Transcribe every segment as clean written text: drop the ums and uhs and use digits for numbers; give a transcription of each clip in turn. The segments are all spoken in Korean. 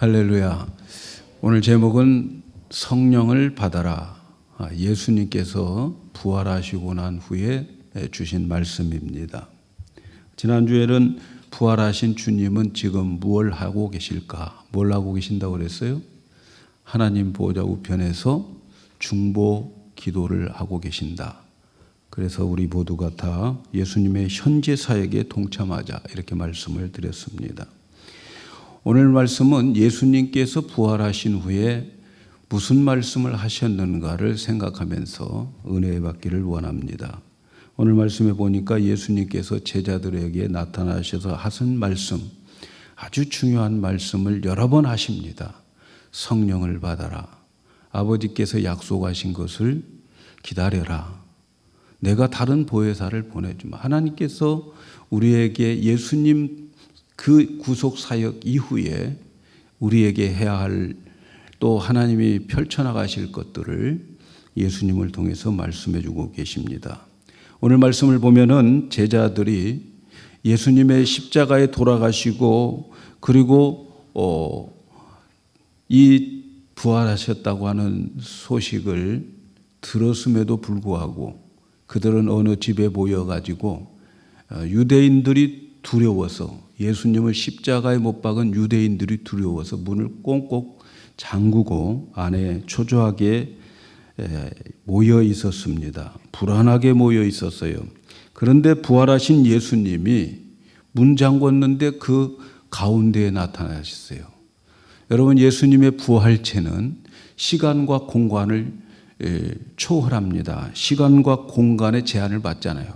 할렐루야. 오늘 제목은 성령을 받아라. 예수님께서 부활하시고 난 후에 주신 말씀입니다. 지난주에는 부활하신 주님은 지금 무엇을 하고 계실까? 뭘 하고 계신다고 그랬어요? 하나님 보좌 우편에서 중보 기도를 하고 계신다. 그래서 우리 모두가 다 예수님의 현재 사역에 동참하자 이렇게 말씀을 드렸습니다. 오늘 말씀은 예수님께서 부활하신 후에 무슨 말씀을 하셨는가를 생각하면서 은혜 받기를 원합니다. 오늘 말씀에 보니까 예수님께서 제자들에게 나타나셔서 하신 말씀, 아주 중요한 말씀을 여러 번 하십니다. 성령을 받아라. 아버지께서 약속하신 것을 기다려라. 내가 다른 보혜사를 보내주마. 하나님께서 우리에게 예수님 그 구속 사역 이후에 우리에게 해야 할 또 하나님이 펼쳐나가실 것들을 예수님을 통해서 말씀해 주고 계십니다. 오늘 말씀을 보면은 제자들이 예수님의 십자가에 돌아가시고 그리고 이 부활하셨다고 하는 소식을 들었음에도 불구하고 그들은 어느 집에 모여가지고 유대인들이 두려워서 예수님을 십자가에 못 박은 유대인들이 두려워서 문을 꽁꽁 잠그고 안에 초조하게 모여 있었습니다. 불안하게 모여 있었어요. 그런데 부활하신 예수님이 문 잠궜는데 그 가운데에 나타나셨어요. 여러분, 예수님의 부활체는 시간과 공간을 초월합니다. 시간과 공간의 제한을 받잖아요.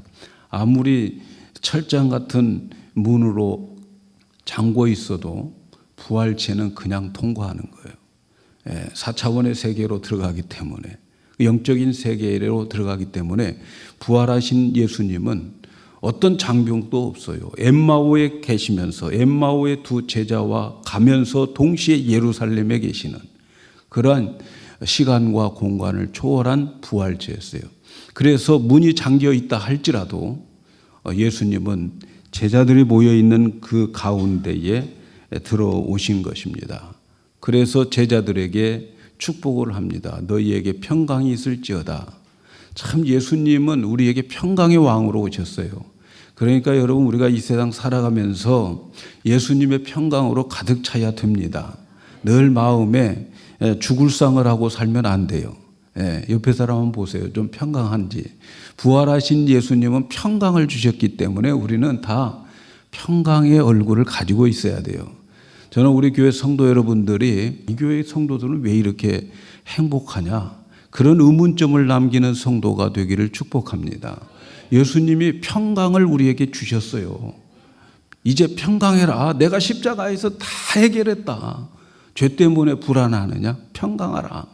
아무리 철장 같은 문으로 잠궈 있어도 부활체는 그냥 통과하는 거예요. 4차원의 세계로 들어가기 때문에, 영적인 세계로 들어가기 때문에 부활하신 예수님은 어떤 장벽도 없어요. 엠마오에 계시면서 엠마오의 두 제자와 가면서 동시에 예루살렘에 계시는 그러한 시간과 공간을 초월한 부활체였어요. 그래서 문이 잠겨 있다 할지라도 예수님은 제자들이 모여 있는 그 가운데에 들어오신 것입니다. 그래서 제자들에게 축복을 합니다. 너희에게 평강이 있을지어다. 참 예수님은 우리에게 평강의 왕으로 오셨어요. 그러니까 여러분, 우리가 이 세상 살아가면서 예수님의 평강으로 가득 차야 됩니다. 늘 마음에 죽을 상을 하고 살면 안 돼요. 옆에 사람 한번 보세요. 좀 평강한지. 부활하신 예수님은 평강을 주셨기 때문에 우리는 다 평강의 얼굴을 가지고 있어야 돼요. 저는 우리 교회 성도 여러분들이 이 교회 성도들은 왜 이렇게 행복하냐? 그런 의문점을 남기는 성도가 되기를 축복합니다. 예수님이 평강을 우리에게 주셨어요. 이제 평강해라. 내가 십자가에서 다 해결했다. 죄 때문에 불안하느냐? 평강하라.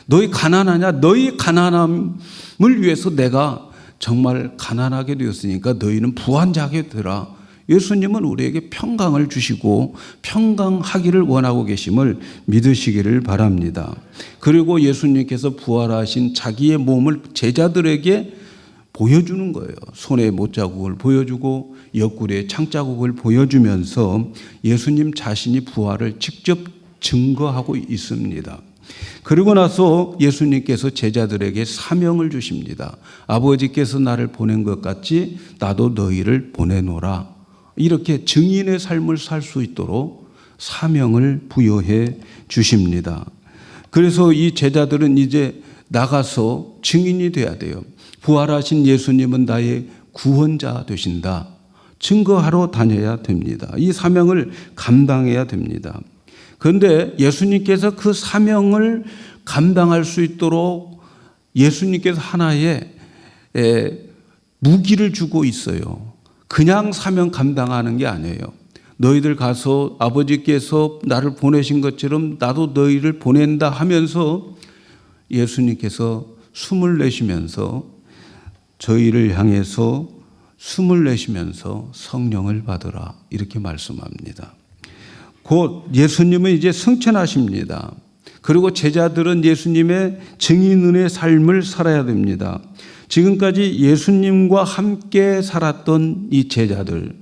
너희 가난하냐? 너희 가난함을 위해서 내가 정말 가난하게 되었으니까 너희는 부한자게 되라. 예수님은 우리에게 평강을 주시고 평강하기를 원하고 계심을 믿으시기를 바랍니다. 그리고 예수님께서 부활하신 자기의 몸을 제자들에게 보여주는 거예요. 손에 못자국을 보여주고 옆구리에 창자국을 보여주면서 예수님 자신이 부활을 직접 증거하고 있습니다. 그리고 나서 예수님께서 제자들에게 사명을 주십니다. 아버지께서 나를 보낸 것 같이 나도 너희를 보내노라. 이렇게 증인의 삶을 살 수 있도록 사명을 부여해 주십니다. 그래서 이 제자들은 이제 나가서 증인이 돼야 돼요. 부활하신 예수님은 나의 구원자 되신다. 증거하러 다녀야 됩니다. 이 사명을 감당해야 됩니다. 그런데 예수님께서 그 사명을 감당할 수 있도록 예수님께서 하나의 무기를 주고 있어요. 그냥 사명 감당하는 게 아니에요. 너희들 가서 아버지께서 나를 보내신 것처럼 나도 너희를 보낸다 하면서 예수님께서 숨을 내쉬면서 저희를 향해서 숨을 내쉬면서 성령을 받으라 이렇게 말씀합니다. 곧 예수님은 이제 승천하십니다. 그리고 제자들은 예수님의 증인의 삶을 살아야 됩니다. 지금까지 예수님과 함께 살았던 이 제자들,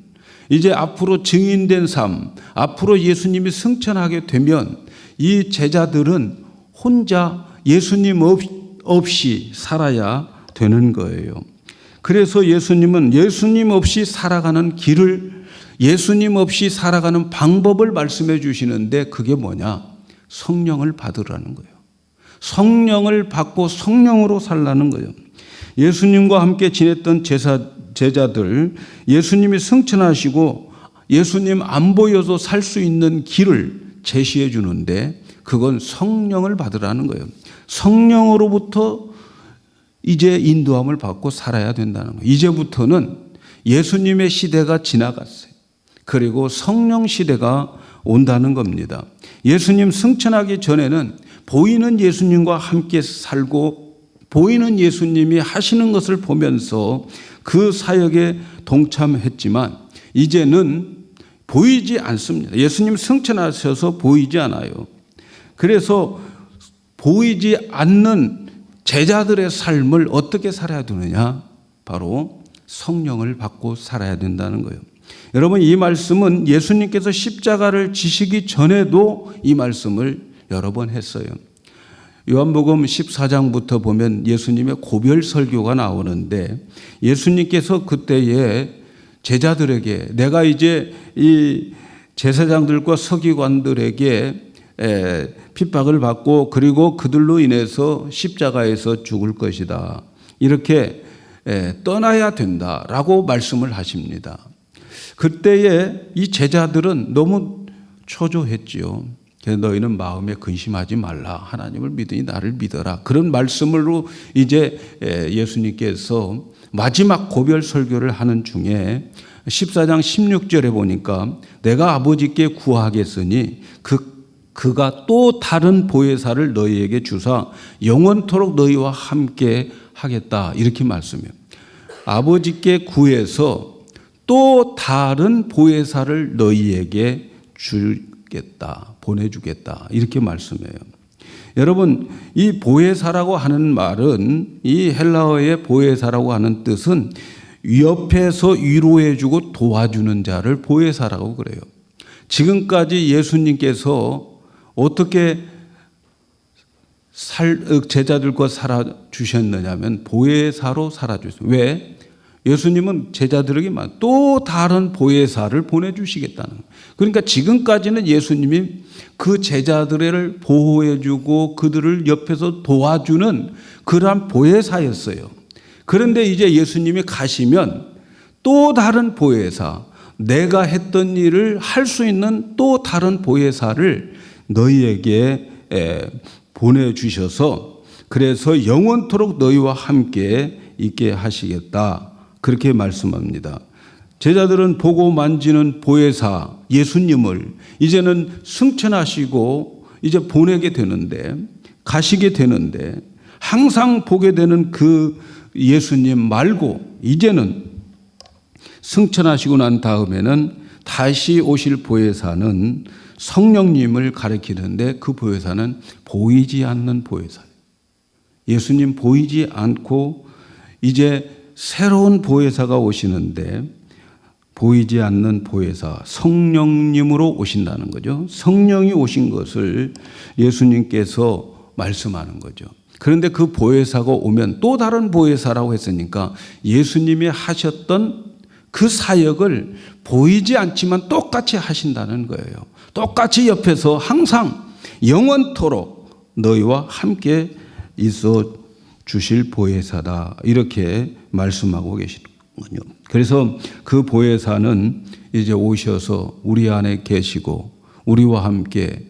이제 앞으로 증인된 삶, 앞으로 예수님이 승천하게 되면 이 제자들은 혼자 예수님 없이 살아야 되는 거예요. 그래서 예수님은 예수님 없이 살아가는 길을, 예수님 없이 살아가는 방법을 말씀해 주시는데 그게 뭐냐? 성령을 받으라는 거예요. 성령을 받고 성령으로 살라는 거예요. 예수님과 함께 지냈던 제자들, 예수님이 승천하시고 예수님 안 보여도 살 수 있는 길을 제시해 주는데 그건 성령을 받으라는 거예요. 성령으로부터 이제 인도함을 받고 살아야 된다는 거예요. 이제부터는 예수님의 시대가 지나갔어요. 그리고 성령 시대가 온다는 겁니다. 예수님 승천하기 전에는 보이는 예수님과 함께 살고 보이는 예수님이 하시는 것을 보면서 그 사역에 동참했지만 이제는 보이지 않습니다. 예수님 승천하셔서 보이지 않아요. 그래서 보이지 않는 제자들의 삶을 어떻게 살아야 되느냐? 바로 성령을 받고 살아야 된다는 거예요. 여러분, 이 말씀은 예수님께서 십자가를 지시기 전에도 이 말씀을 여러 번 했어요. 요한복음 14장부터 보면 예수님의 고별 설교가 나오는데 예수님께서 그때에 제자들에게 내가 이제 이 제사장들과 서기관들에게 핍박을 받고 그리고 그들로 인해서 십자가에서 죽을 것이다. 이렇게 떠나야 된다라고 말씀을 하십니다. 그때에 이 제자들은 너무 초조했지요. 너희는 마음에 근심하지 말라. 하나님을 믿으니 나를 믿어라. 그런 말씀으로 이제 예수님께서 마지막 고별 설교를 하는 중에 14장 16절에 보니까 내가 아버지께 구하겠으니 그가 또 다른 보혜사를 너희에게 주사 영원토록 너희와 함께 하겠다. 이렇게 말씀해요. 아버지께 구해서 또 다른 보혜사를 너희에게 주겠다. 보내주겠다. 이렇게 말씀해요. 여러분, 이 보혜사라고 하는 말은 이 헬라어의 보혜사라고 하는 뜻은 옆에서 위로해주고 도와주는 자를 보혜사라고 그래요. 지금까지 예수님께서 어떻게 제자들과 살아주셨느냐면 보혜사로 살아주셨어요. 왜? 예수님은 제자들에게 또 다른 보혜사를 보내주시겠다는 거예요. 그러니까 지금까지는 예수님이 그 제자들을 보호해주고 그들을 옆에서 도와주는 그러한 보혜사였어요. 그런데 이제 예수님이 가시면 또 다른 보혜사, 내가 했던 일을 할 수 있는 또 다른 보혜사를 너희에게 보내주셔서 그래서 영원토록 너희와 함께 있게 하시겠다. 그렇게 말씀합니다. 제자들은 보고 만지는 보혜사 예수님을 이제는 승천하시고 이제 보내게 되는데 가시게 되는데 항상 보게 되는 그 예수님 말고 이제는 승천하시고 난 다음에는 다시 오실 보혜사는 성령님을 가리키는데 그 보혜사는 보이지 않는 보혜사예요. 예수님 보이지 않고 이제 새로운 보혜사가 오시는데 보이지 않는 보혜사 성령님으로 오신다는 거죠. 성령이 오신 것을 예수님께서 말씀하는 거죠. 그런데 그 보혜사가 오면 또 다른 보혜사라고 했으니까 예수님이 하셨던 그 사역을 보이지 않지만 똑같이 하신다는 거예요. 똑같이 옆에서 항상 영원토록 너희와 함께 있어 주실 보혜사다. 이렇게 말씀하고 계시는군요. 그래서 그 보혜사는 이제 오셔서 우리 안에 계시고 우리와 함께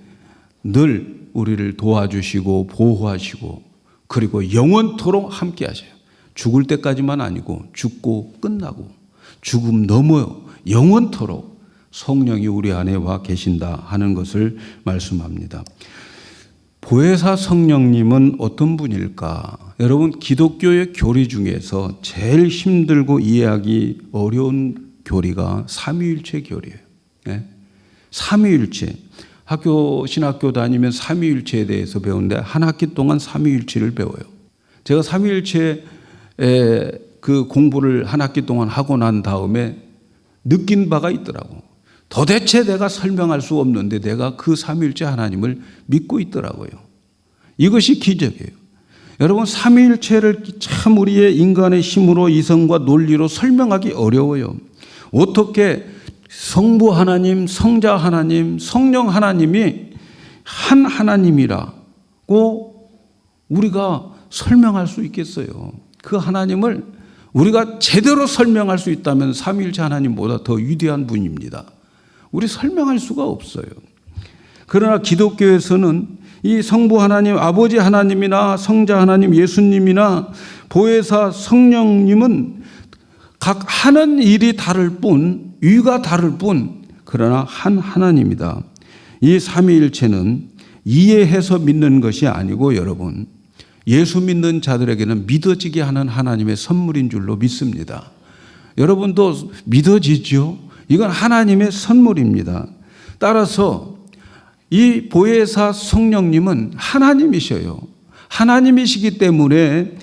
늘 우리를 도와주시고 보호하시고 그리고 영원토록 함께 하셔요. 죽을 때까지만 아니고 죽고 끝나고 죽음 넘어 영원토록 성령이 우리 안에 와 계신다 하는 것을 말씀합니다. 보혜사 성령님은 어떤 분일까? 여러분, 기독교의 교리 중에서 제일 힘들고 이해하기 어려운 교리가 삼위일체 교리예요. 네? 삼위일체. 신학교 다니면 삼위일체에 대해서 배우는데 한 학기 동안 삼위일체를 배워요. 제가 삼위일체 그 공부를 한 학기 동안 하고 난 다음에 느낀 바가 있더라고. 도대체 내가 설명할 수 없는데 내가 그 삼위일체 하나님을 믿고 있더라고요. 이것이 기적이에요. 여러분, 삼위일체를 참 우리의 인간의 힘으로 이성과 논리로 설명하기 어려워요. 어떻게 성부 하나님, 성자 하나님, 성령 하나님이 한 하나님이라고 우리가 설명할 수 있겠어요? 그 하나님을 우리가 제대로 설명할 수 있다면 삼위일체 하나님보다 더 위대한 분입니다. 우리 설명할 수가 없어요. 그러나 기독교에서는 이 성부 하나님, 아버지 하나님이나 성자 하나님, 예수님이나 보혜사 성령님은 각 하는 일이 다를 뿐, 위가 다를 뿐, 그러나 한 하나님이다. 이 삼위일체는 이해해서 믿는 것이 아니고 여러분, 예수 믿는 자들에게는 믿어지게 하는 하나님의 선물인 줄로 믿습니다. 여러분도 믿어지죠? 이건 하나님의 선물입니다. 따라서 이 보혜사 성령님은 하나님이셔요. 하나님이시기 때문에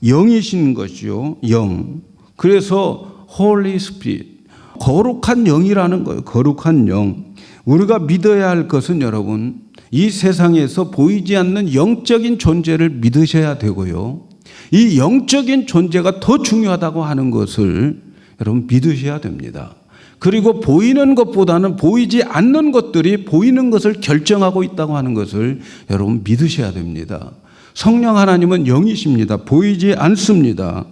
영이신 것이죠. 영. 그래서 Holy Spirit, 거룩한 영이라는 거예요. 거룩한 영. 우리가 믿어야 할 것은 여러분, 이 세상에서 보이지 않는 영적인 존재를 믿으셔야 되고요. 이 영적인 존재가 더 중요하다고 하는 것을 여러분 믿으셔야 됩니다. 그리고 보이는 것보다는 보이지 않는 것들이 보이는 것을 결정하고 있다고 하는 것을 여러분 믿으셔야 됩니다. 성령 하나님은 영이십니다. 보이지 않습니다.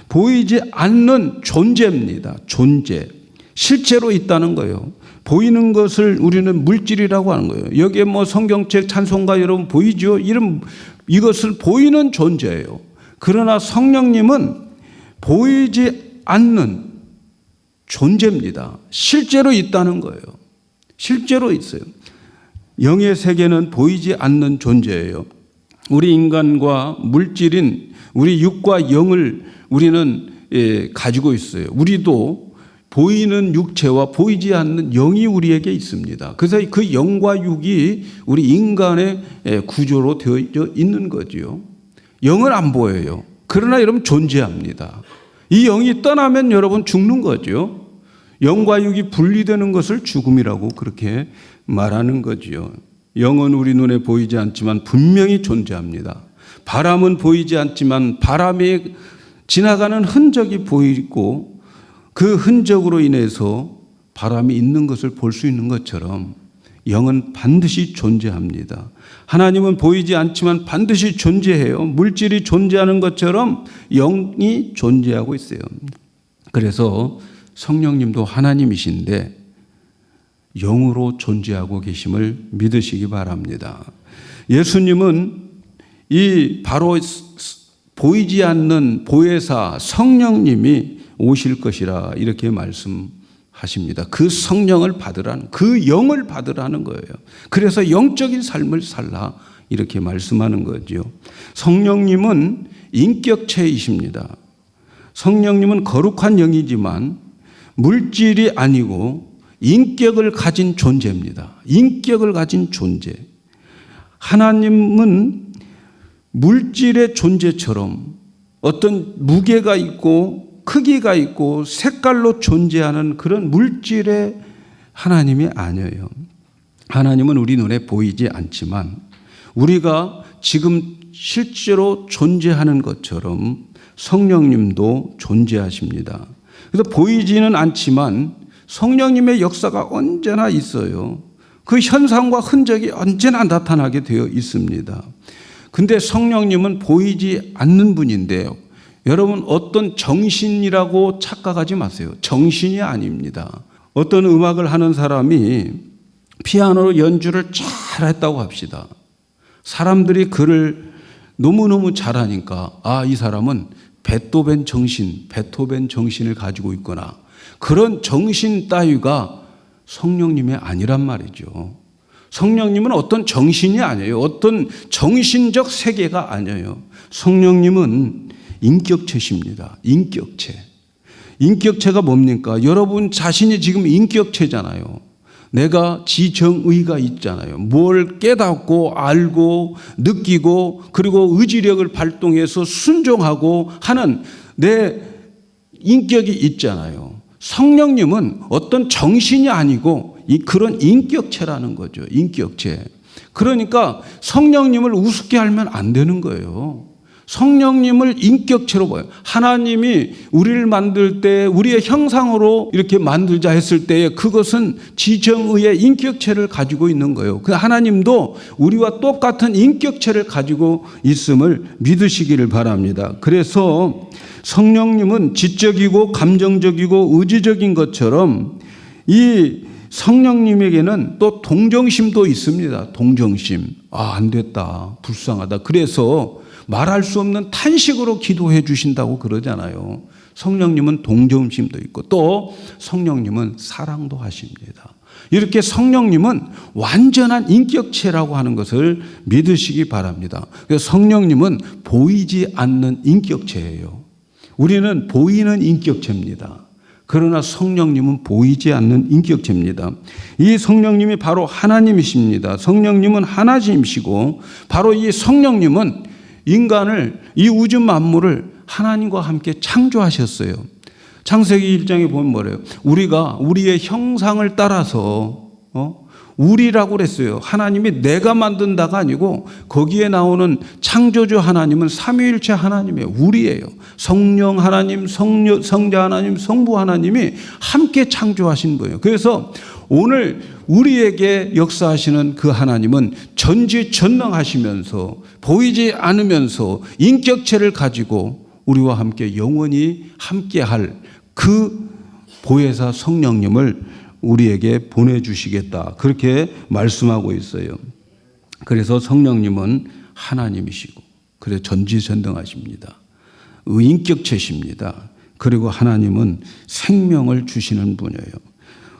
보이지 않는 존재입니다. 존재. 실제로 있다는 거예요. 보이는 것을 우리는 물질이라고 하는 거예요. 여기에 뭐 성경책 찬송가 여러분 보이죠? 이것을 보이는 존재예요. 그러나 성령님은 보이지 않는 존재입니다. 실제로 있다는 거예요. 실제로 있어요. 영의 세계는 보이지 않는 존재예요. 우리 인간과 물질인 우리 육과 영을 우리는 가지고 있어요. 우리도 보이는 육체와 보이지 않는 영이 우리에게 있습니다. 그래서 그 영과 육이 우리 인간의 구조로 되어 있는 거지요. 영은 안 보여요. 그러나 여러분 존재합니다. 이 영이 떠나면 여러분 죽는 거죠. 영과 육이 분리되는 것을 죽음이라고 그렇게 말하는 거지요. 영은 우리 눈에 보이지 않지만 분명히 존재합니다. 바람은 보이지 않지만 바람이 지나가는 흔적이 보이고 그 흔적으로 인해서 바람이 있는 것을 볼 수 있는 것처럼 영은 반드시 존재합니다. 하나님은 보이지 않지만 반드시 존재해요. 물질이 존재하는 것처럼 영이 존재하고 있어요. 그래서 성령님도 하나님이신데 영으로 존재하고 계심을 믿으시기 바랍니다. 예수님은 이 바로 보이지 않는 보혜사 성령님이 오실 것이라 이렇게 말씀하십니다. 그 성령을 받으라는, 그 영을 받으라는 거예요. 그래서 영적인 삶을 살라 이렇게 말씀하는 거죠. 성령님은 인격체이십니다. 성령님은 거룩한 영이지만 물질이 아니고 인격을 가진 존재입니다. 인격을 가진 존재. 하나님은 물질의 존재처럼 어떤 무게가 있고 크기가 있고 색깔로 존재하는 그런 물질의 하나님이 아니에요. 하나님은 우리 눈에 보이지 않지만 우리가 지금 실제로 존재하는 것처럼 성령님도 존재하십니다. 그래서 보이지는 않지만 성령님의 역사가 언제나 있어요. 그 현상과 흔적이 언제나 나타나게 되어 있습니다. 근데 성령님은 보이지 않는 분인데요. 여러분 어떤 정신이라고 착각하지 마세요. 정신이 아닙니다. 어떤 음악을 하는 사람이 피아노 연주를 잘했다고 합시다. 사람들이 그를 너무너무 잘하니까 이 사람은 베토벤 정신을 가지고 있거나 그런 정신 따위가 성령님이 아니란 말이죠. 성령님은 어떤 정신이 아니에요. 어떤 정신적 세계가 아니에요. 성령님은 인격체십니다. 인격체. 인격체가 뭡니까? 여러분 자신이 지금 인격체잖아요. 내가 지정의가 있잖아요. 뭘 깨닫고 알고 느끼고 그리고 의지력을 발동해서 순종하고 하는 내 인격이 있잖아요. 성령님은 어떤 정신이 아니고 그런 인격체라는 거죠. 인격체. 그러니까 성령님을 우습게 알면 안 되는 거예요. 성령님을 인격체로 봐요. 하나님이 우리를 만들 때 우리의 형상으로 이렇게 만들자 했을 때에 그것은 지정의의 인격체를 가지고 있는 거예요. 그 하나님도 우리와 똑같은 인격체를 가지고 있음을 믿으시기를 바랍니다. 그래서 성령님은 지적이고 감정적이고 의지적인 것처럼 이 성령님에게는 또 동정심도 있습니다. 동정심. 안 됐다. 불쌍하다. 그래서 말할 수 없는 탄식으로 기도해 주신다고 그러잖아요. 성령님은 동정심도 있고 또 성령님은 사랑도 하십니다. 이렇게 성령님은 완전한 인격체라고 하는 것을 믿으시기 바랍니다. 그래서 성령님은 보이지 않는 인격체예요. 우리는 보이는 인격체입니다. 그러나 성령님은 보이지 않는 인격체입니다. 이 성령님이 바로 하나님이십니다. 성령님은 하나님이시고 바로 이 성령님은 인간을, 이 우주 만물을 하나님과 함께 창조하셨어요. 창세기 1장에 보면 뭐래요? 우리가 우리의 형상을 따라서 우리라고 그랬어요. 하나님이 내가 만든다가 아니고 거기에 나오는 창조주 하나님은 삼위일체 하나님이에요. 우리예요. 성령 하나님, 성자 하나님, 성부 하나님이 함께 창조하신 거예요. 그래서 오늘 우리에게 역사하시는 그 하나님은 전지전능하시면서 보이지 않으면서 인격체를 가지고 우리와 함께 영원히 함께할 그 보혜사 성령님을 우리에게 보내주시겠다. 그렇게 말씀하고 있어요. 그래서 성령님은 하나님이시고 그래서 전지전능하십니다. 인격체십니다. 그리고 하나님은 생명을 주시는 분이에요.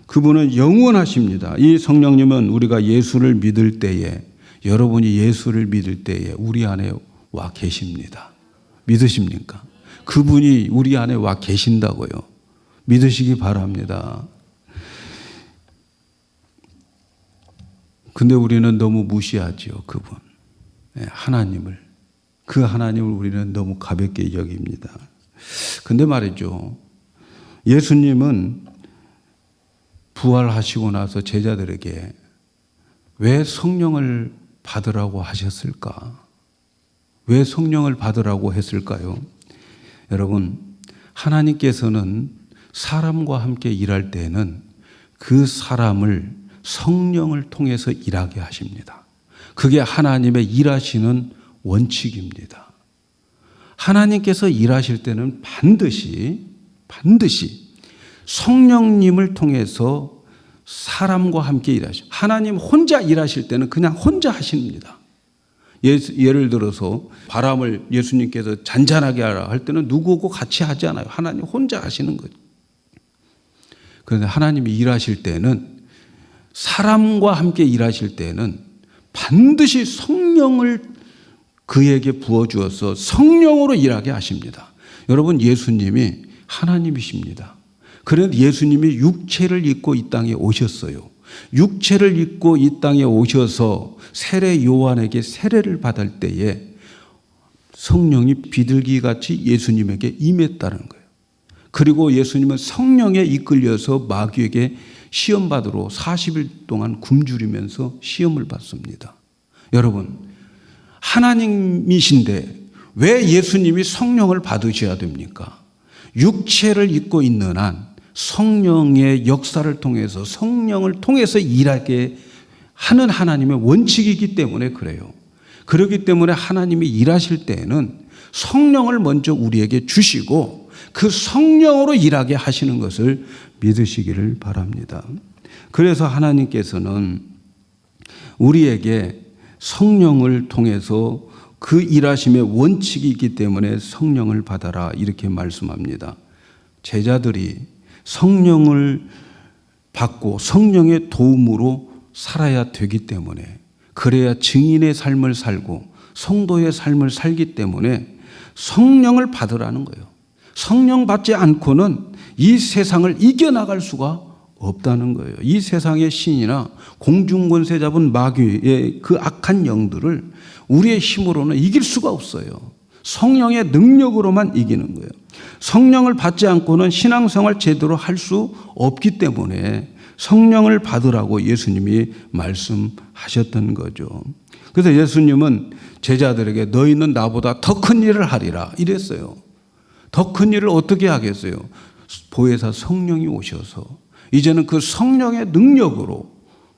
그분은 영원하십니다. 이 성령님은 우리가 예수를 믿을 때에, 여러분이 예수를 믿을 때에 우리 안에 와 계십니다. 믿으십니까? 그분이 우리 안에 와 계신다고요. 믿으시기 바랍니다. 근데 우리는 너무 무시하죠. 그분. 하나님을. 그 하나님을 우리는 너무 가볍게 여깁니다. 근데 말이죠. 예수님은 부활하시고 나서 제자들에게 왜 성령을 받으라고 하셨을까? 왜 성령을 받으라고 했을까요? 여러분, 하나님께서는 사람과 함께 일할 때에는 그 사람을 성령을 통해서 일하게 하십니다. 그게 하나님의 일하시는 원칙입니다. 하나님께서 일하실 때는 반드시 성령님을 통해서 사람과 함께 일하시죠. 하나님 혼자 일하실 때는 그냥 혼자 하십니다. 예를 들어서 바람을 예수님께서 잔잔하게 하라 할 때는 누구하고 같이 하지 않아요. 하나님 혼자 하시는 거죠. 그런데 하나님이 일하실 때는 사람과 함께 일하실 때는 반드시 성령을 그에게 부어주어서 성령으로 일하게 하십니다. 여러분, 예수님이 하나님이십니다. 그런데 예수님이 육체를 입고 이 땅에 오셨어요. 육체를 입고 이 땅에 오셔서 세례 요한에게 세례를 받을 때에 성령이 비둘기같이 예수님에게 임했다는 거예요. 그리고 예수님은 성령에 이끌려서 마귀에게 시험받으러 40일 동안 굶주리면서 시험을 받습니다. 여러분, 하나님이신데 왜 예수님이 성령을 받으셔야 됩니까? 육체를 입고 있는 한 성령의 역사를 통해서 성령을 통해서 일하게 하는 하나님의 원칙이기 때문에 그래요. 그렇기 때문에 하나님이 일하실 때에는 성령을 먼저 우리에게 주시고 그 성령으로 일하게 하시는 것을 믿으시기를 바랍니다. 그래서 하나님께서는 우리에게 성령을 통해서 그 일하심의 원칙이 있기 때문에 성령을 받아라 이렇게 말씀합니다. 제자들이 성령을 받고 성령의 도움으로 살아야 되기 때문에, 그래야 증인의 삶을 살고 성도의 삶을 살기 때문에 성령을 받으라는 거예요. 성령 받지 않고는 이 세상을 이겨나갈 수가 없다는 거예요. 이 세상의 신이나 공중권세 잡은 마귀의 그 악한 영들을 우리의 힘으로는 이길 수가 없어요. 성령의 능력으로만 이기는 거예요. 성령을 받지 않고는 신앙생활 제대로 할 수 없기 때문에 성령을 받으라고 예수님이 말씀하셨던 거죠. 그래서 예수님은 제자들에게 너희는 나보다 더 큰 일을 하리라 이랬어요. 더 큰 일을 어떻게 하겠어요? 보혜사 성령이 오셔서 이제는 그 성령의 능력으로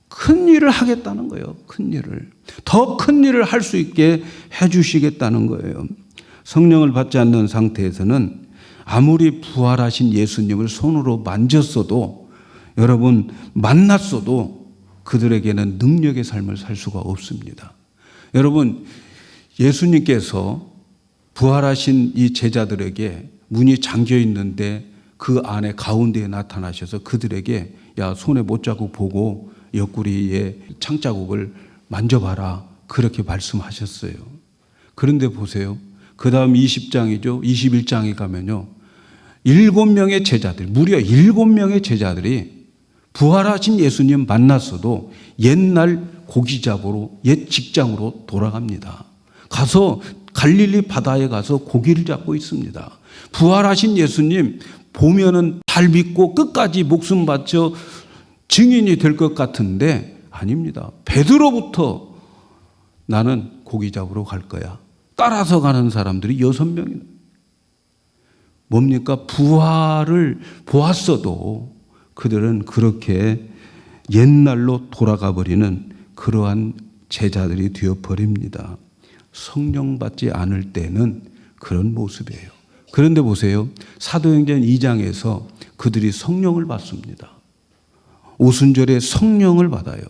큰 일을 하겠다는 거예요. 큰 일을. 더 큰 일을 할 수 있게 해 주시겠다는 거예요. 성령을 받지 않는 상태에서는 아무리 부활하신 예수님을 손으로 만졌어도, 여러분 만났어도 그들에게는 능력의 삶을 살 수가 없습니다. 여러분, 예수님께서 부활하신 이 제자들에게 문이 잠겨 있는데 그 안에 가운데에 나타나셔서 그들에게 야, 손에 못자국 보고 옆구리에 창자국을 만져봐라, 그렇게 말씀하셨어요. 그런데 보세요. 그 다음 20장이죠. 21장에 가면요, 7명의 제자들, 무려 7명의 제자들이 부활하신 예수님 만났어도 옛날 고기 잡으러 옛 직장으로 돌아갑니다. 가서 갈릴리 바다에 가서 고기를 잡고 있습니다. 부활하신 예수님 보면은 잘 믿고 끝까지 목숨 바쳐 증인이 될 것 같은데 아닙니다. 베드로부터 나는 고기 잡으러 갈 거야. 따라서 가는 사람들이 6명이나. 뭡니까? 부활을 보았어도 그들은 그렇게 옛날로 돌아가 버리는 그러한 제자들이 되어버립니다. 성령 받지 않을 때는 그런 모습이에요. 그런데 보세요. 사도행전 2장에서 그들이 성령을 받습니다. 오순절에 성령을 받아요.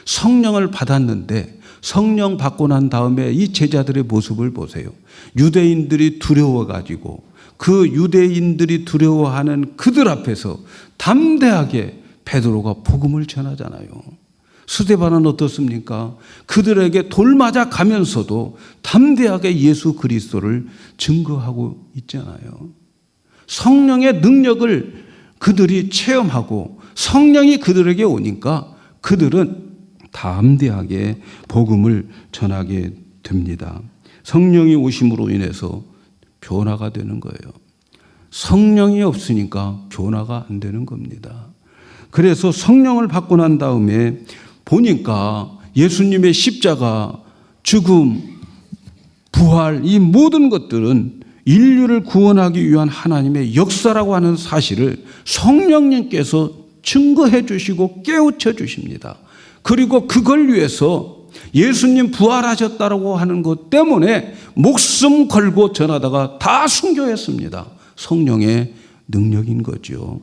성령을 받았는데 성령 받고 난 다음에 이 제자들의 모습을 보세요. 유대인들이 두려워가지고 그 유대인들이 두려워하는 그들 앞에서 담대하게 베드로가 복음을 전하잖아요. 스데반은 어떻습니까? 그들에게 돌 맞아 가면서도 담대하게 예수 그리스도를 증거하고 있잖아요. 성령의 능력을 그들이 체험하고 성령이 그들에게 오니까 그들은 담대하게 복음을 전하게 됩니다. 성령이 오심으로 인해서 변화가 되는 거예요. 성령이 없으니까 변화가 안 되는 겁니다. 그래서 성령을 받고 난 다음에 보니까 예수님의 십자가, 죽음, 부활, 이 모든 것들은 인류를 구원하기 위한 하나님의 역사라고 하는 사실을 성령님께서 증거해 주시고 깨우쳐 주십니다. 그리고 그걸 위해서 예수님 부활하셨다고 하는 것 때문에 목숨 걸고 전하다가 다 순교했습니다. 성령의 능력인 거죠.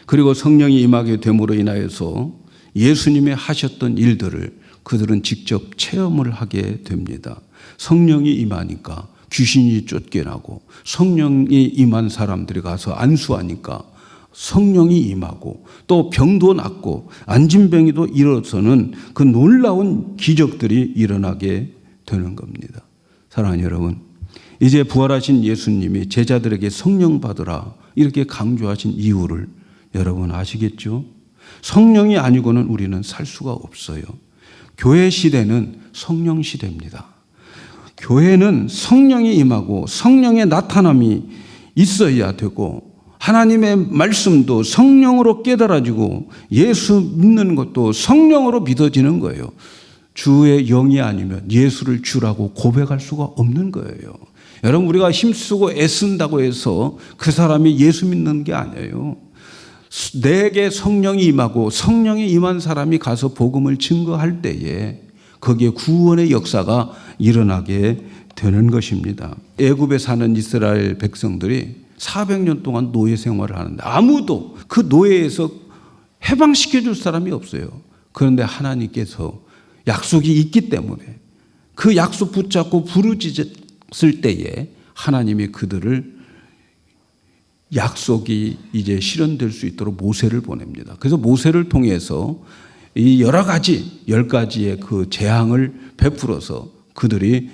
그리고 성령이 임하게 됨으로 인하여서 예수님이 하셨던 일들을 그들은 직접 체험을 하게 됩니다. 성령이 임하니까 귀신이 쫓겨나고, 성령이 임한 사람들이 가서 안수하니까 성령이 임하고, 또 병도 낫고 안진병이도 일어서는 그 놀라운 기적들이 일어나게 되는 겁니다. 사랑하는 여러분, 이제 부활하신 예수님이 제자들에게 성령 받으라 이렇게 강조하신 이유를 여러분 아시겠죠? 성령이 아니고는 우리는 살 수가 없어요. 교회 시대는 성령 시대입니다. 교회는 성령이 임하고 성령의 나타남이 있어야 되고, 하나님의 말씀도 성령으로 깨달아지고 예수 믿는 것도 성령으로 믿어지는 거예요. 주의 영이 아니면 예수를 주라고 고백할 수가 없는 거예요. 여러분, 우리가 힘쓰고 애쓴다고 해서 그 사람이 예수 믿는 게 아니에요. 내게 성령이 임하고 성령이 임한 사람이 가서 복음을 증거할 때에 거기에 구원의 역사가 일어나게 되는 것입니다. 애굽에 사는 이스라엘 백성들이 400년 동안 노예 생활을 하는데 아무도 그 노예에서 해방시켜 줄 사람이 없어요. 그런데 하나님께서 약속이 있기 때문에 그 약속 붙잡고 부르짖었을 때에 하나님이 그들을 약속이 이제 실현될 수 있도록 모세를 보냅니다. 그래서 모세를 통해서 이 여러 가지 10가지의 그 재앙을 베풀어서 그들이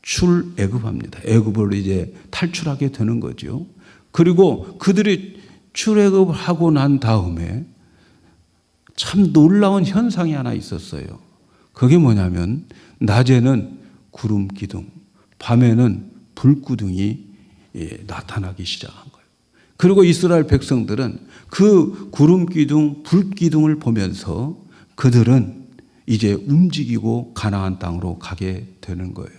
출애굽합니다. 애굽을 이제 탈출하게 되는 거죠. 그리고 그들이 출애굽을 하고 난 다음에 참 놀라운 현상이 하나 있었어요. 그게 뭐냐면 낮에는 구름 기둥, 밤에는 불기둥이 나타나기 시작한 거예요. 그리고 이스라엘 백성들은 그 구름 기둥, 불 기둥을 보면서 그들은 이제 움직이고 가나안 땅으로 가게 되는 거예요.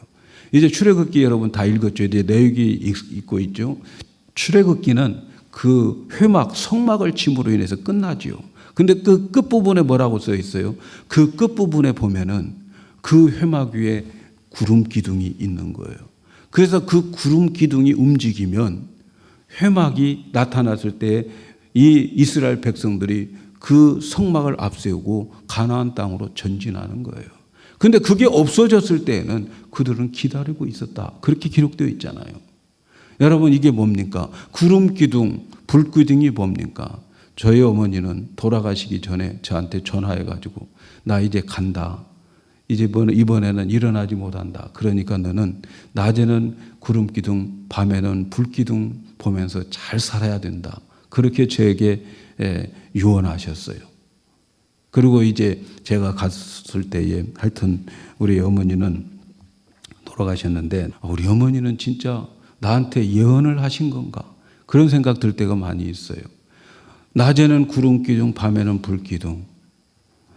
이제 출애굽기 여러분 다 읽었죠. 이제 내역이 있고 있죠. 출애굽기는 그 회막, 성막을 침으로 인해서 끝나지요. 근데 그 끝부분에 뭐라고 써 있어요? 그 끝부분에 보면은 그 회막 위에 구름 기둥이 있는 거예요. 그래서 그 구름 기둥이 움직이면 회막이 나타났을 때 이 이스라엘 백성들이 그 성막을 앞세우고 가나안 땅으로 전진하는 거예요. 근데 그게 없어졌을 때에는 그들은 기다리고 있었다. 그렇게 기록되어 있잖아요. 여러분 이게 뭡니까? 구름 기둥, 불 기둥이 뭡니까? 저희 어머니는 돌아가시기 전에 저한테 전화해가지고 나 이제 간다. 이번에는 일어나지 못한다. 그러니까 너는 낮에는 구름 기둥, 밤에는 불 기둥 보면서 잘 살아야 된다. 그렇게 저에게 유언하셨어요. 그리고 이제 제가 갔을 때에 하여튼 우리 어머니는 돌아가셨는데 우리 어머니는 진짜 나한테 예언을 하신 건가? 그런 생각 들 때가 많이 있어요. 낮에는 구름 기둥, 밤에는 불 기둥.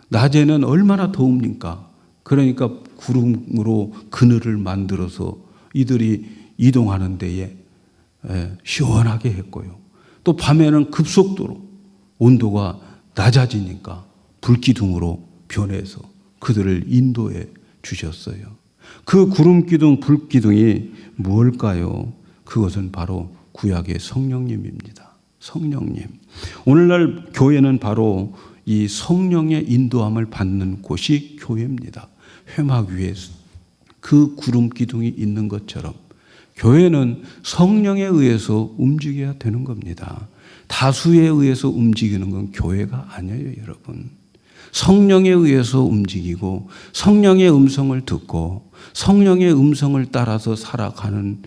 낮에는 얼마나 더웁니까? 그러니까 구름으로 그늘을 만들어서 이들이 이동하는 데에 시원하게 했고요. 또 밤에는 급속도로 온도가 낮아지니까 불기둥으로 변해서 그들을 인도해 주셨어요. 그 구름기둥, 불기둥이 무엇일까요? 그것은 바로 구약의 성령님입니다. 성령님. 오늘날 교회는 바로 이 성령의 인도함을 받는 곳이 교회입니다. 회막 위에 그 구름기둥이 있는 것처럼 교회는 성령에 의해서 움직여야 되는 겁니다. 다수에 의해서 움직이는 건 교회가 아니에요, 여러분. 성령에 의해서 움직이고 성령의 음성을 듣고 성령의 음성을 따라서 살아가는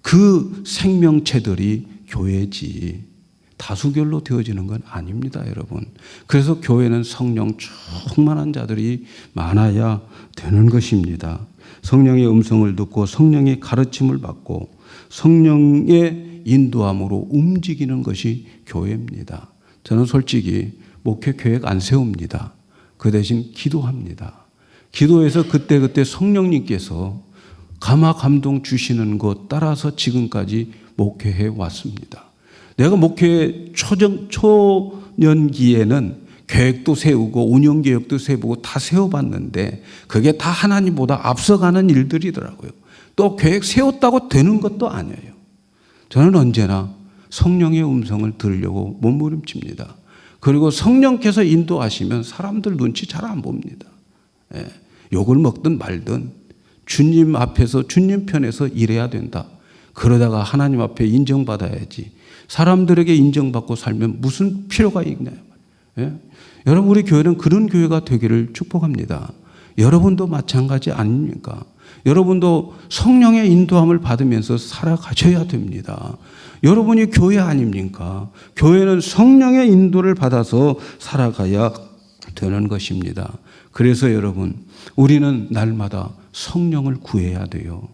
그 생명체들이 교회지 다수결로 되어지는 건 아닙니다, 여러분. 그래서 교회는 성령 충만한 자들이 많아야 되는 것입니다. 성령의 음성을 듣고 성령의 가르침을 받고 성령의 인도함으로 움직이는 것이 교회입니다. 저는 솔직히 목회 계획 안 세웁니다. 그 대신 기도합니다. 기도해서 그때그때 성령님께서 감화 감동 주시는 것 따라서 지금까지 목회해 왔습니다. 내가 목회 초년기에는 계획도 세우고 운영 계획도 세우고 다 세워봤는데 그게 다 하나님보다 앞서가는 일들이더라고요. 또 계획 세웠다고 되는 것도 아니에요. 저는 언제나 성령의 음성을 들으려고 몸부림칩니다. 그리고 성령께서 인도하시면 사람들 눈치 잘 안 봅니다. 욕을 먹든 말든 주님 앞에서 주님 편에서 일해야 된다. 그러다가 하나님 앞에 인정받아야지. 사람들에게 인정받고 살면 무슨 필요가 있나요? 여러분 우리 교회는 그런 교회가 되기를 축복합니다. 여러분도 마찬가지 아닙니까? 여러분도 성령의 인도함을 받으면서 살아가셔야 됩니다. 여러분이 교회 아닙니까? 교회는 성령의 인도를 받아서 살아가야 되는 것입니다. 그래서 여러분 우리는 날마다 성령을 구해야 돼요.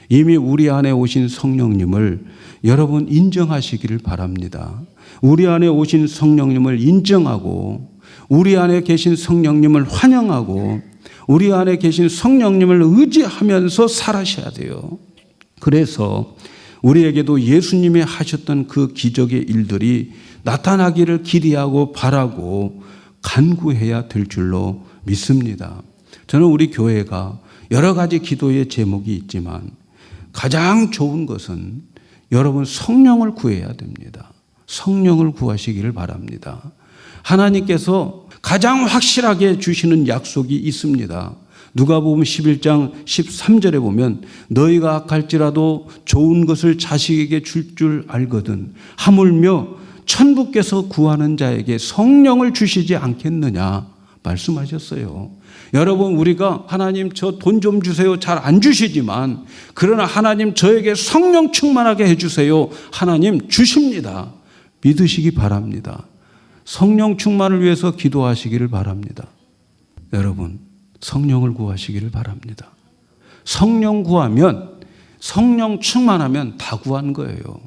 이미 우리 안에 오신 성령님을 여러분 인정하시기를 바랍니다. 우리 안에 오신 성령님을 인정하고 우리 안에 계신 성령님을 환영하고 우리 안에 계신 성령님을 의지하면서 살아셔야 돼요. 그래서 우리에게도 예수님이 하셨던 그 기적의 일들이 나타나기를 기대하고 바라고 간구해야 될 줄로 믿습니다. 저는 우리 교회가 여러 가지 기도의 제목이 있지만 가장 좋은 것은 여러분 성령을 구해야 됩니다. 성령을 구하시기를 바랍니다. 하나님께서 가장 확실하게 주시는 약속이 있습니다. 누가복음 11장 13절에 보면 너희가 악할지라도 좋은 것을 자식에게 줄 줄 알거든 하물며 천부께서 구하는 자에게 성령을 주시지 않겠느냐 말씀하셨어요. 여러분 우리가 하나님 저 돈 좀 주세요 잘 안 주시지만 그러나 하나님 저에게 성령 충만하게 해주세요 하나님 주십니다. 믿으시기 바랍니다. 성령 충만을 위해서 기도하시기를 바랍니다. 여러분 성령을 구하시기를 바랍니다. 성령 구하면 성령 충만하면 다 구한 거예요.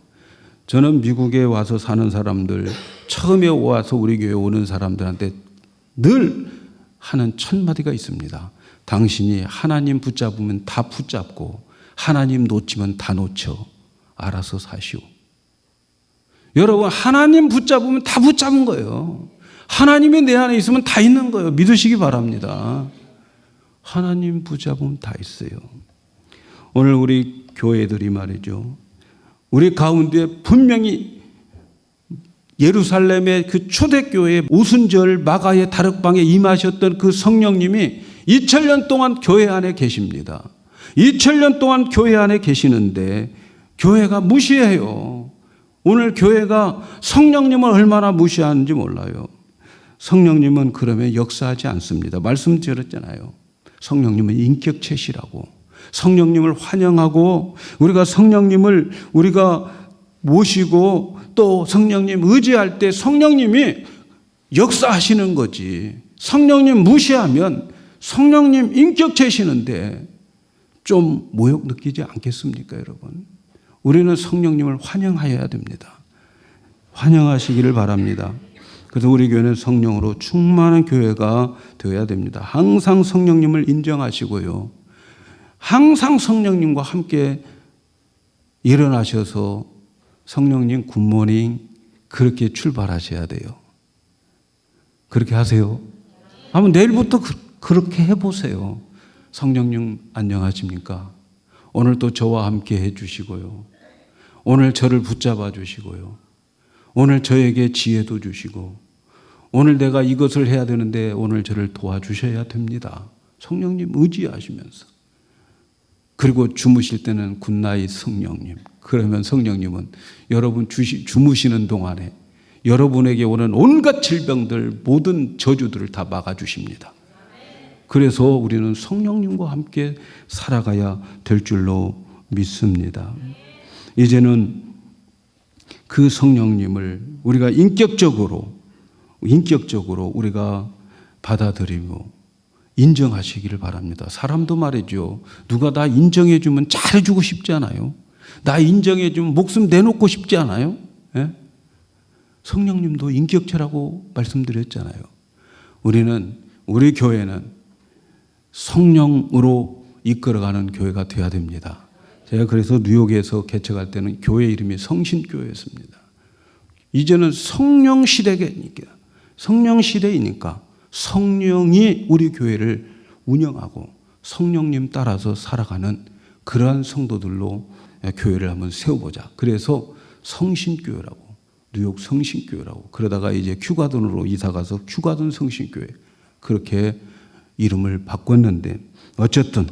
저는 미국에 와서 사는 사람들, 처음에 와서 우리 교회 오는 사람들한테 늘 하는 첫 마디가 있습니다. 당신이 하나님 붙잡으면 다 붙잡고 하나님 놓치면 다 놓쳐. 알아서 사시오. 여러분, 하나님 붙잡으면 다 붙잡은 거예요. 하나님이 내 안에 있으면 다 있는 거예요. 믿으시기 바랍니다. 하나님 붙잡으면 다 있어요. 오늘 우리 교회들이 말이죠, 우리 가운데 분명히 예루살렘의 그 초대교회 오순절 마가의 다락방에 임하셨던 그 성령님이 2000년 동안 교회 안에 계십니다. 2000년 동안 교회 안에 계시는데 교회가 무시해요. 오늘 교회가 성령님을 얼마나 무시하는지 몰라요. 성령님은 그러면 역사하지 않습니다. 말씀드렸잖아요. 성령님은 인격체시라고. 성령님을 환영하고 우리가 성령님을 우리가 모시고 또 성령님 의지할 때 성령님이 역사하시는 거지. 성령님 무시하면 성령님 인격체시는데 좀 모욕 느끼지 않겠습니까, 여러분? 우리는 성령님을 환영하여야 됩니다. 환영하시기를 바랍니다. 그래서 우리 교회는 성령으로 충만한 교회가 되어야 됩니다. 항상 성령님을 인정하시고요. 항상 성령님과 함께 일어나셔서 성령님 굿모닝 그렇게 출발하셔야 돼요. 그렇게 하세요. 한번 내일부터 그렇게 해보세요. 성령님 안녕하십니까? 오늘 또 저와 함께 해주시고요. 오늘 저를 붙잡아 주시고요. 오늘 저에게 지혜도 주시고 오늘 내가 이것을 해야 되는데 오늘 저를 도와주셔야 됩니다. 성령님 의지하시면서. 그리고 주무실 때는 굿나잇 성령님. 그러면 성령님은 여러분 주무시는 동안에 여러분에게 오는 온갖 질병들 모든 저주들을 다 막아주십니다. 그래서 우리는 성령님과 함께 살아가야 될 줄로 믿습니다. 이제는 그 성령님을 우리가 인격적으로 우리가 받아들이고 인정하시기를 바랍니다. 사람도 말이죠. 누가 나 인정해 주면 잘해주고 싶지 않아요? 나 인정해 주면 목숨 내놓고 싶지 않아요? 예? 성령님도 인격체라고 말씀드렸잖아요. 우리 교회는 성령으로 이끌어가는 교회가 되어야 됩니다. 제가 그래서 뉴욕에서 개척할 때는 교회 이름이 성신교회였습니다. 이제는 성령 시대이니까 성령이 우리 교회를 운영하고 성령님 따라서 살아가는 그러한 성도들로 교회를 한번 세워보자. 그래서 성신교회라고, 뉴욕 성신교회라고, 그러다가 이제 큐가든으로 이사가서 큐가든 성신교회 그렇게 이름을 바꿨는데, 어쨌든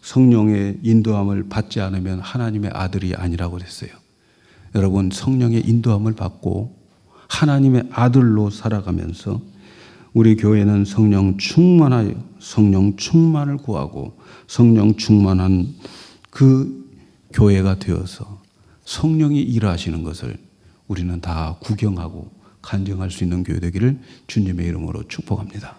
성령의 인도함을 받지 않으면 하나님의 아들이 아니라고 그랬어요. 여러분, 성령의 인도함을 받고 하나님의 아들로 살아가면서 우리 교회는 성령 충만하여 성령 충만을 구하고 성령 충만한 그 교회가 되어서 성령이 일하시는 것을 우리는 다 구경하고 간증할 수 있는 교회 되기를 주님의 이름으로 축복합니다.